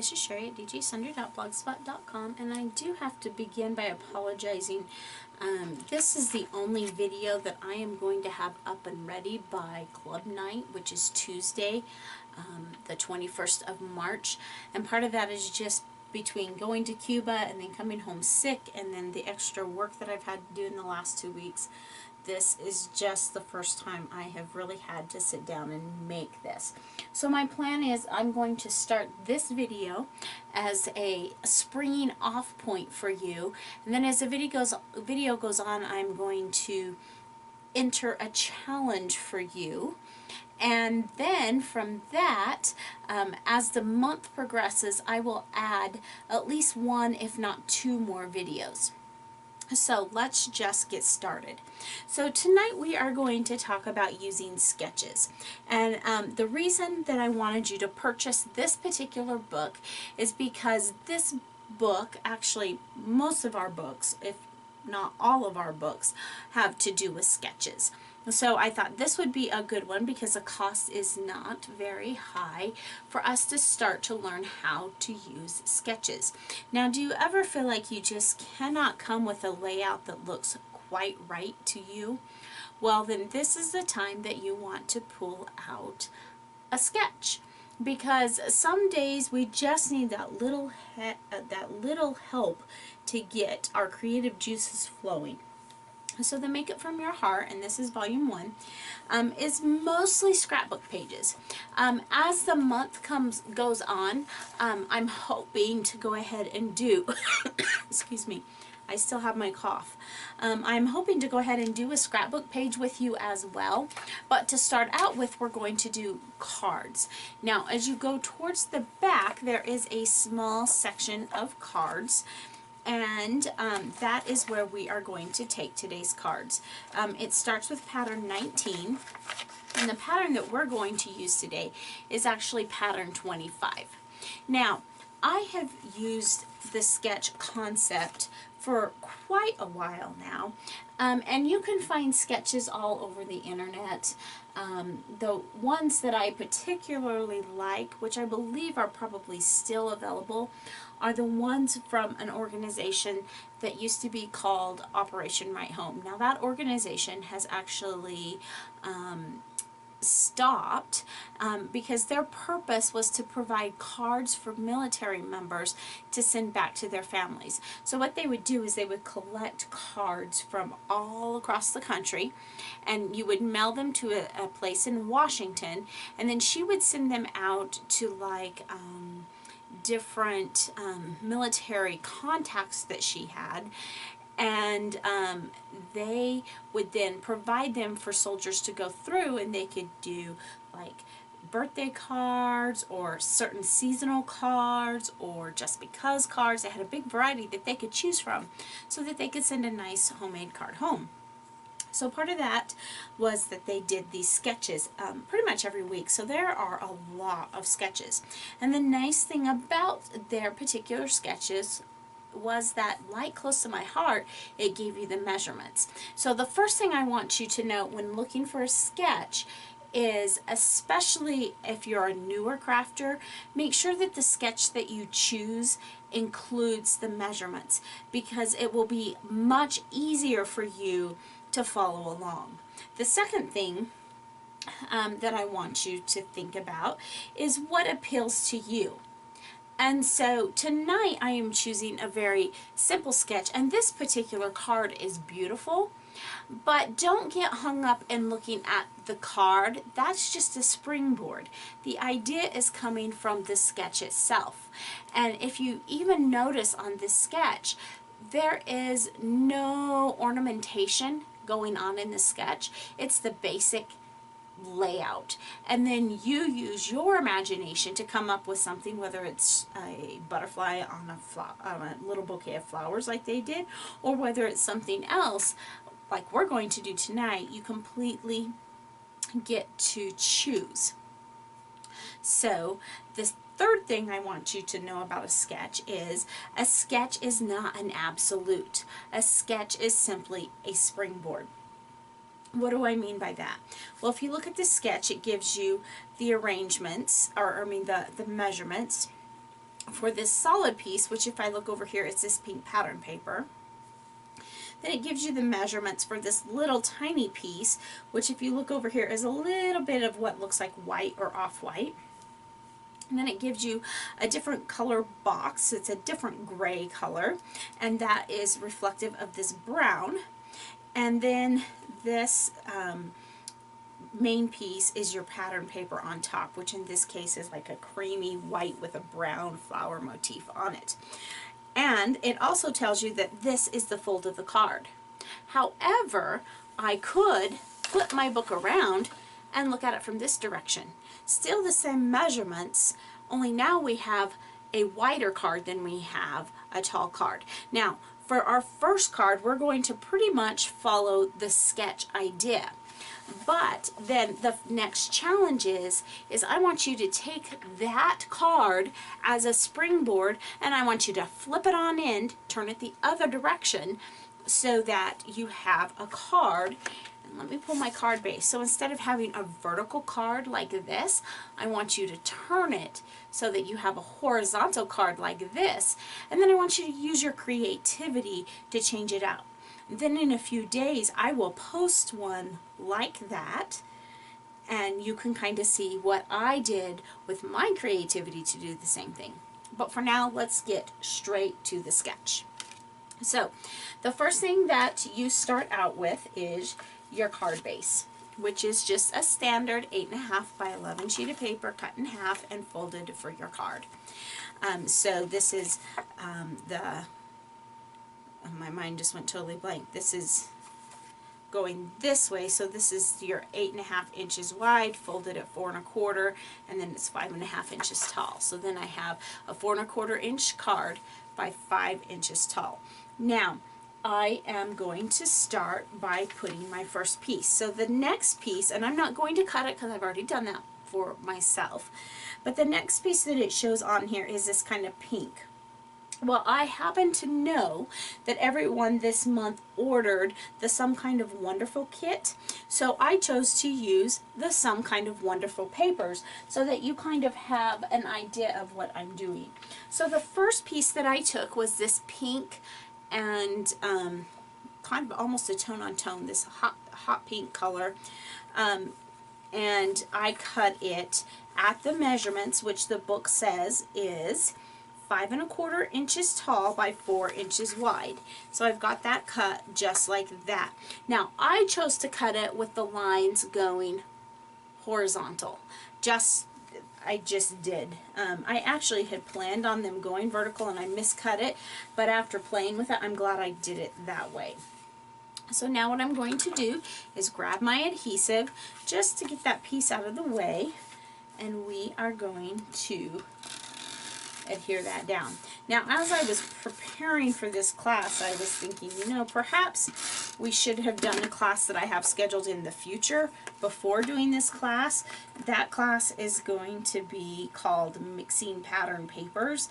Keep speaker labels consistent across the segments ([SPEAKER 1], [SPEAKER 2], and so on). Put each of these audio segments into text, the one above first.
[SPEAKER 1] this is Cheri at djsunder.blogspot.com, and I do have to begin by apologizing. This is the only video that I am going to have up and ready by club night, which is Tuesday, the 21st of March, and part of that is just between going to Cuba and then coming home sick and then the extra work that I've had to do in the last 2 weeks. This is just the first time I have really had to sit down and make this. So my plan is I'm going to start this video as a springing off point for you, and then as the video goes on, I'm going to enter a challenge for you. And then from that, as the month progresses, I will add at least one, if not two more videos. So let's just get started. So tonight we are going to talk about using sketches. And the reason that I wanted you to purchase this particular book is because this book, actually most of our books, if not all of our books, have to do with sketches. So I thought this would be a good one because the cost is not very high for us to start to learn how to use sketches. Now, do you ever feel like you just cannot come with a layout that looks quite right to you? Well, then this is the time that you want to pull out a sketch, because some days we just need that little help to get our creative juices flowing. So the Make It From Your Heart, and this is volume 1, is mostly scrapbook pages. As the month goes on, I'm hoping to go ahead and do, excuse me, I still have my cough. I'm hoping to go ahead and do a scrapbook page with you as well, but to start out with, we're going to do cards. Now, as you go towards the back, there is a small section of cards, and that is where we are going to take today's cards. It starts with pattern 19, and the pattern that we're going to use today is actually pattern 25. Now, I have used the sketch concept for quite a while now, and you can find sketches all over the internet. The ones that I particularly like, which I believe are probably still available, are the ones from an organization that used to be called Operation Right Home. Now that organization has actually stopped because their purpose was to provide cards for military members to send back to their families. So what they would do is they would collect cards from all across the country, and you would mail them to a place in Washington, and then she would send them out to like different military contacts that she had, and they would then provide them for soldiers to go through, and they could do like birthday cards or certain seasonal cards or just because cards. They had a big variety that they could choose from so that they could send a nice homemade card home. So part of that was that they did these sketches pretty much every week. So there are a lot of sketches. And the nice thing about their particular sketches was that, like close to my heart, it gave you the measurements. So the first thing I want you to know when looking for a sketch is, especially if you're a newer crafter, make sure that the sketch that you choose includes the measurements, because it will be much easier for you to follow along. The second thing that I want you to think about is what appeals to you. And so tonight I am choosing a very simple sketch, and this particular card is beautiful, but don't get hung up in looking at the card. That's just a springboard. The idea is coming from the sketch itself. And if you even notice on this sketch, there is no ornamentation going on in the sketch. It's the basic layout, and then you use your imagination to come up with something, whether it's a butterfly on a little bouquet of flowers like they did, or whether it's something else like we're going to do tonight. You completely get to choose. So the third thing I want you to know about a sketch is not an absolute. A sketch is simply a springboard. What do I mean by that? Well, if you look at the sketch, it gives you the arrangements, or I mean the measurements, for this solid piece, which if I look over here, it's this pink pattern paper. Then it gives you the measurements for this little tiny piece, which if you look over here is a little bit of what looks like white or off-white. And then it gives you a different color box. It's a different gray color, and that is reflective of this brown. And then this main piece is your pattern paper on top, which in this case is like a creamy white with a brown flower motif on it. And it also tells you that this is the fold of the card. However, I could flip my book around and look at it from this direction. Still the same measurements, only now we have a wider card than we have a tall card. Now, for our first card, we're going to pretty much follow the sketch idea. But then the next challenge is I want you to take that card as a springboard, and I want you to flip it on end, turn it the other direction, so that you have a card. And let me pull my card base. So instead of having a vertical card like this, I want you to turn it so that you have a horizontal card like this. And then I want you to use your creativity to change it out. Then in a few days, I will post one like that, and you can kind of see what I did with my creativity to do the same thing. But for now, let's get straight to the sketch. So the first thing that you start out with is your card base, which is just a standard 8.5 by 11 sheet of paper cut in half and folded for your card. So this is my mind just went totally blank. This is going this way, so this is your 8.5 inches wide, folded at 4 1/4, and then it's 5.5 inches tall. So then I have a 4 1/4 inch card by 5 inches tall. Now, I am going to start by putting my first piece. So the next piece, and I'm not going to cut it because I've already done that for myself, but the next piece that it shows on here is this kind of pink. Well, I happen to know that everyone this month ordered the Some Kind of Wonderful kit, so I chose to use the Some Kind of Wonderful papers so that you kind of have an idea of what I'm doing. So the first piece that I took was this pink and kind of almost a tone-on-tone, this hot pink color, and I cut it at the measurements, which the book says is 5 1/4 inches tall by 4 inches wide. So I've got that cut just like that. Now I chose to cut it with the lines going horizontal. I just did. I actually had planned on them going vertical and I miscut it, but after playing with it, I'm glad I did it that way. So now what I'm going to do is grab my adhesive just to get that piece out of the way, and we are going to adhere that down. Now, as I was preparing for this class, I was thinking, you know, perhaps we should have done a class that I have scheduled in the future before doing this class. That class is going to be called Mixing Pattern Papers.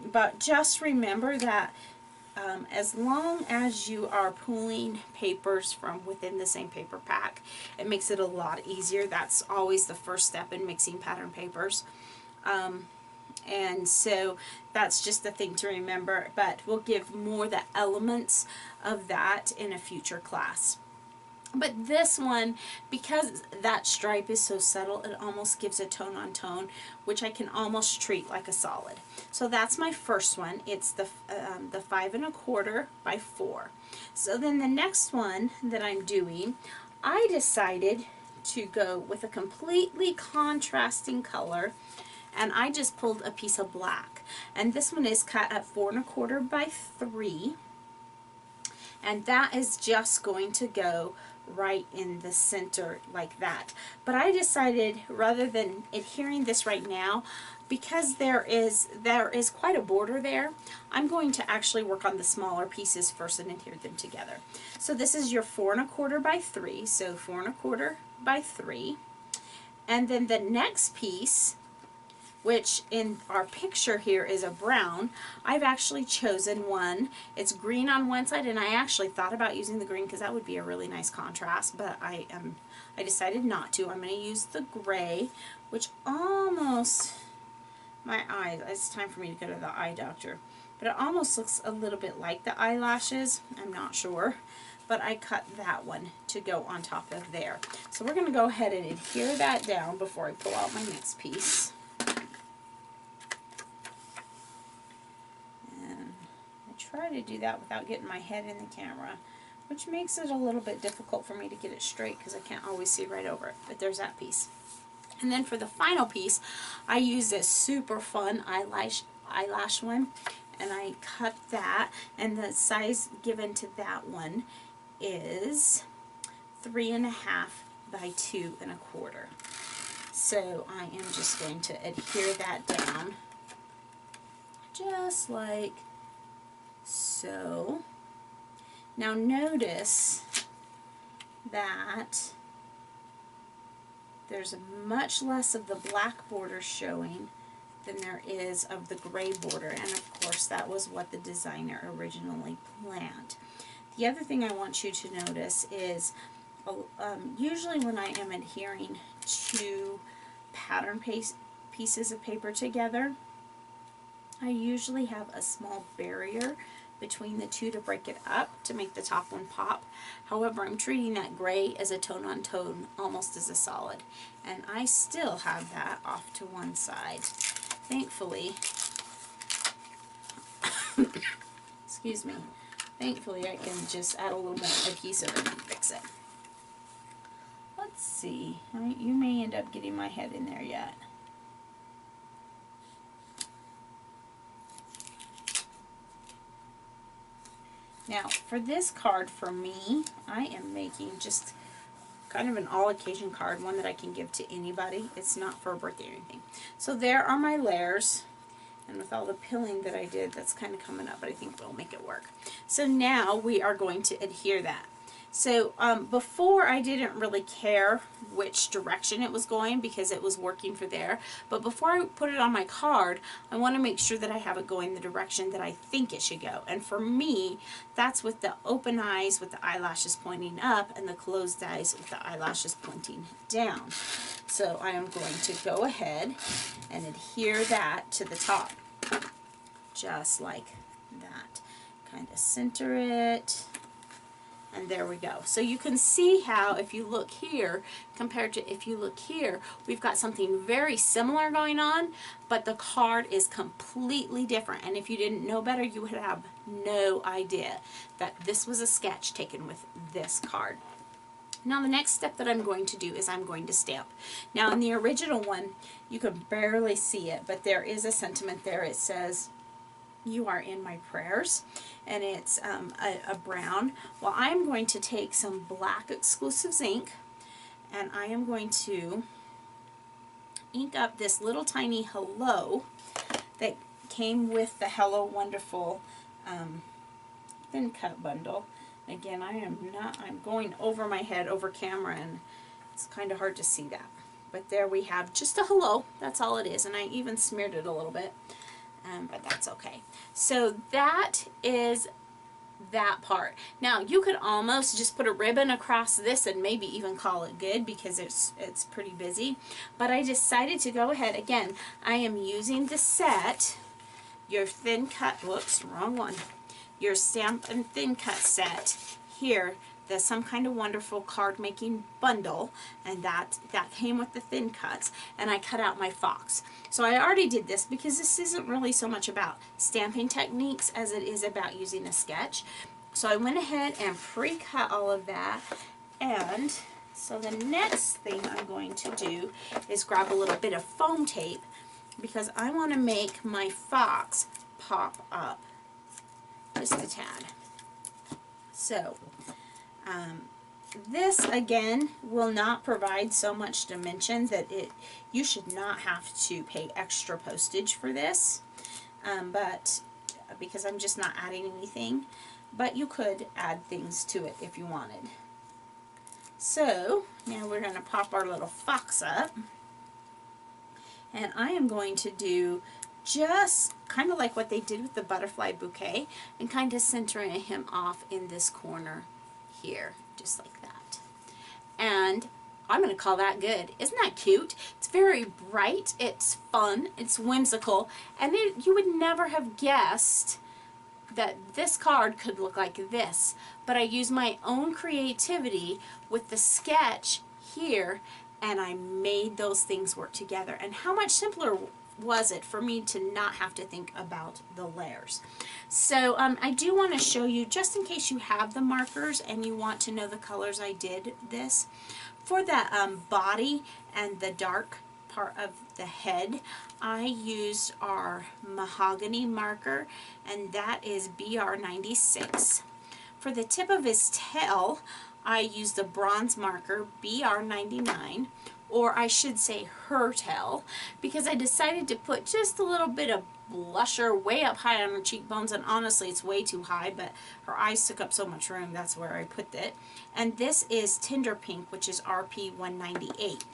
[SPEAKER 1] But just remember that as long as you are pulling papers from within the same paper pack, it makes it a lot easier. That's always the first step in mixing pattern papers. And so that's just the thing to remember, but we'll give more the elements of that in a future class. But this one, because that stripe is so subtle, it almost gives a tone on tone, which I can almost treat like a solid. So that's my first one. It's the 5 1/4 by 4. So then the next one that I'm doing, I decided to go with a completely contrasting color, and I just pulled a piece of black. And this one is cut at 4 1/4 by 3. And that is just going to go right in the center like that. But I decided, rather than adhering this right now, because there is quite a border there, I'm going to actually work on the smaller pieces first and adhere them together. So this is your 4 1/4 by 3, so 4 1/4 by 3. And then the next piece, which in our picture here is a brown, I've actually chosen one. It's green on one side, and I actually thought about using the green because that would be a really nice contrast, but I decided not to. I'm going to use the gray, which almost my eyes. It's time for me to go to the eye doctor. But it almost looks a little bit like the eyelashes. I'm not sure. But I cut that one to go on top of there. So we're going to go ahead and adhere that down before I pull out my next piece. And I try to do that without getting my head in the camera, which makes it a little bit difficult for me to get it straight because I can't always see right over it. But there's that piece. And then for the final piece, I use this super fun eyelash one, and I cut that, and the size given to that one is 3.5 by 2.25. So I am just going to adhere that down just like so. Now notice that there's much less of the black border showing than there is of the gray border, and of course that was what the designer originally planned. The other thing I want you to notice is usually when I am adhering two pattern pieces of paper together, I usually have a small barrier between the two to break it up to make the top one pop. However, I'm treating that gray as a tone-on-tone, almost as a solid. And I still have that off to one side. Thankfully, excuse me, thankfully I can just add a little more adhesive and fix it. Let's see, you may end up getting my head in there yet. Now, for this card, for me, I am making just kind of an all-occasion card, one that I can give to anybody. It's not for a birthday or anything. So there are my layers, and with all the pilling that I did, that's kind of coming up, but I think we'll make it work. So now we are going to adhere that. So before I didn't really care which direction it was going because it was working for there. But before I put it on my card, I want to make sure that I have it going the direction that I think it should go. And for me, that's with the open eyes with the eyelashes pointing up and the closed eyes with the eyelashes pointing down. So I am going to go ahead and adhere that to the top. Just like that. Kind of center it. And there we go. So you can see how if you look here compared to if you look here, we've got something very similar going on, but the card is completely different. And if you didn't know better, you would have no idea that this was a sketch taken with this card. Now the next step that I'm going to do is I'm going to stamp. Now in the original one, you can barely see it, but there is a sentiment there. It says, "You are in my prayers," and it's a brown. Well, I'm going to take some black exclusives ink, and I am going to ink up this little tiny hello that came with the Hello Wonderful thin cut bundle. Again, I'm going over my head over camera, and it's kind of hard to see that. But there we have just a hello. That's all it is, and I even smeared it a little bit. But that's okay. So that is that part. Now you could almost just put a ribbon across this and maybe even call it good because it's pretty busy. But I decided to go ahead. Again, I am using the set, your thin cut, whoops, wrong one, your stamp and thin cut set here. The Some Kind of Wonderful card making bundle, and that came with the thin cuts, and I cut out my fox. So I already did this because this isn't really so much about stamping techniques as it is about using a sketch. So I went ahead and pre-cut all of that, and so the next thing I'm going to do is grab a little bit of foam tape because I want to make my fox pop up just a tad. So this again will not provide so much dimension that you should not have to pay extra postage for this, but because I'm just not adding anything, but you could add things to it if you wanted. So now we're going to pop our little fox up, and I am going to do just kind of like what they did with the butterfly bouquet and kind of centering him off in this corner here, just like that. And I'm going to call that good. Isn't that cute? It's very bright, it's fun, it's whimsical, and you would never have guessed that this card could look like this. But I used my own creativity with the sketch here, and I made those things work together. And how much simpler was it for me to not have to think about the layers. So I do want to show you, just in case you have the markers and you want to know the colors I did this. For the body and the dark part of the head, I used our mahogany marker, and that is BR96. For the tip of his tail, I used the bronze marker BR99, or I should say her tail, because I decided to put just a little bit of blusher way up high on her cheekbones, and honestly it's way too high, but her eyes took up so much room, that's where I put it. And this is Tinder Pink, which is RP198.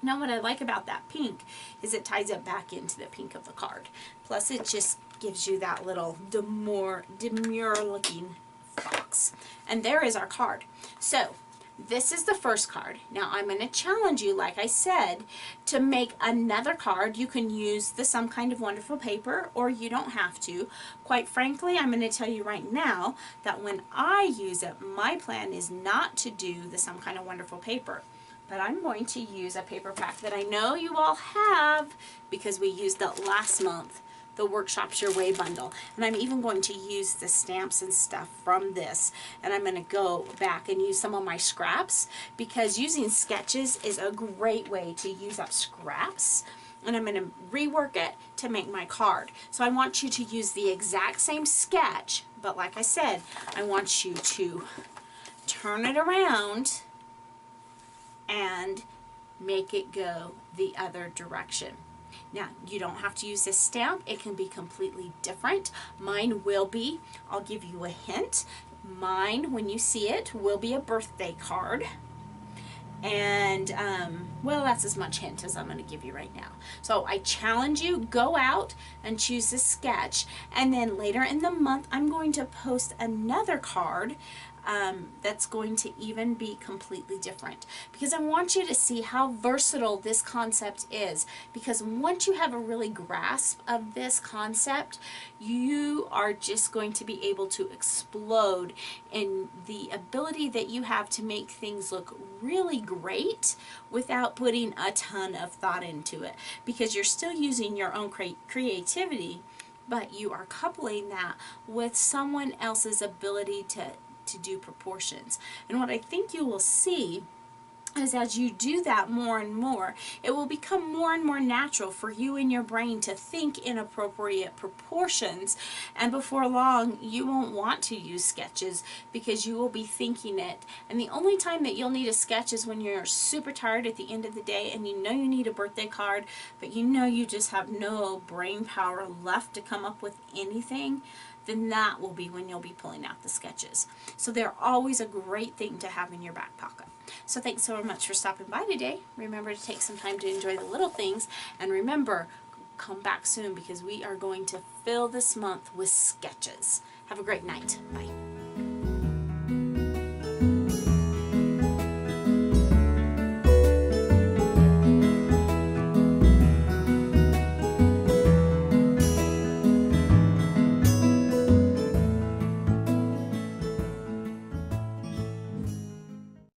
[SPEAKER 1] Now what I like about that pink is it ties it back into the pink of the card. Plus it just gives you that little demure looking fox. And there is our card. So this is the first card. Now I'm going to challenge you, like I said, to make another card. You can use the Some Kind of Wonderful paper, or you don't have to. Quite frankly, I'm going to tell you right now that when I use it, my plan is not to do the Some Kind of Wonderful paper. But I'm going to use a paper pack that I know you all have because we used it last month, the Workshops Your Way bundle. And I'm even going to use the stamps and stuff from this. And I'm going to go back and use some of my scraps, because using sketches is a great way to use up scraps. And I'm going to rework it to make my card. So I want you to use the exact same sketch, but like I said, I want you to turn it around and make it go the other direction. Now, you don't have to use this stamp. It can be completely different. Mine will be, I'll give you a hint, mine, when you see it, will be a birthday card. And, well, that's as much hint as I'm going to give you right now. So I challenge you, go out and choose a sketch. And then later in the month, I'm going to post another card that's going to even be completely different, because I want you to see how versatile this concept is. Because once you have a really grasp of this concept, you are just going to be able to explode in the ability that you have to make things look really great without putting a ton of thought into it, because you're still using your own creativity, but you are coupling that with someone else's ability to do proportions. And what I think you will see is, as you do that more and more, it will become more and more natural for you in your brain to think in appropriate proportions, and before long you won't want to use sketches because you will be thinking it. And the only time that you'll need a sketch is when you're super tired at the end of the day and you know you need a birthday card, but you know you just have no brain power left to come up with anything. Then that will be when you'll be pulling out the sketches. So they're always a great thing to have in your back pocket. So thanks so much for stopping by today. Remember to take some time to enjoy the little things, and remember, come back soon because we are going to fill this month with sketches. Have a great night. Bye.